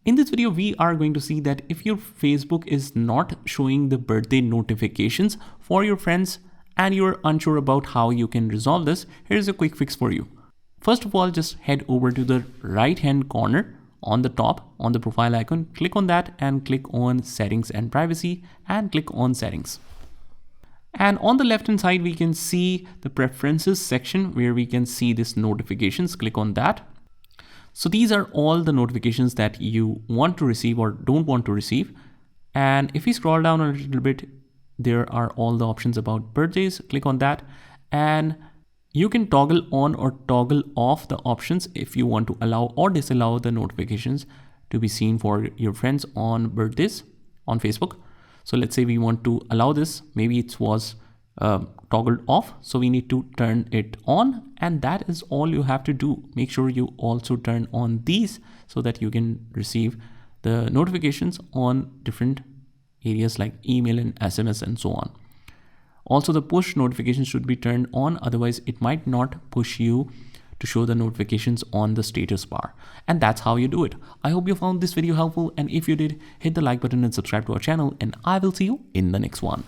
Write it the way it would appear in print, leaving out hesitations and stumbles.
In this video, we are going to see that if your Facebook is not showing the birthday notifications for your friends and you're unsure about how you can resolve this, here's a quick fix for you. First of all, just head over to the right hand corner on the top on the profile icon, click on that and click on settings and privacy and click on settings. And on the left hand side, we can see the preferences section where we can see this notifications. Click on that. So these are all the notifications that you want to receive or don't want to receive. And if we scroll down a little bit, there are all the options about birthdays. Click on that and you can toggle on or toggle off the options if you want to allow or disallow the notifications to be seen for your friends on birthdays on Facebook. So let's say we want to allow this, maybe it was toggled off, so we need to turn it on, and that is all you have to do. Make sure you also turn on these so that you can receive the notifications on different areas like email and SMS and so on. Also, the push notifications should be turned on, otherwise it might not push you to show the notifications on the status bar. And that's how you do it. I hope you found this video helpful, and if you did, hit the like button and subscribe to our channel, and I will see you in the next one.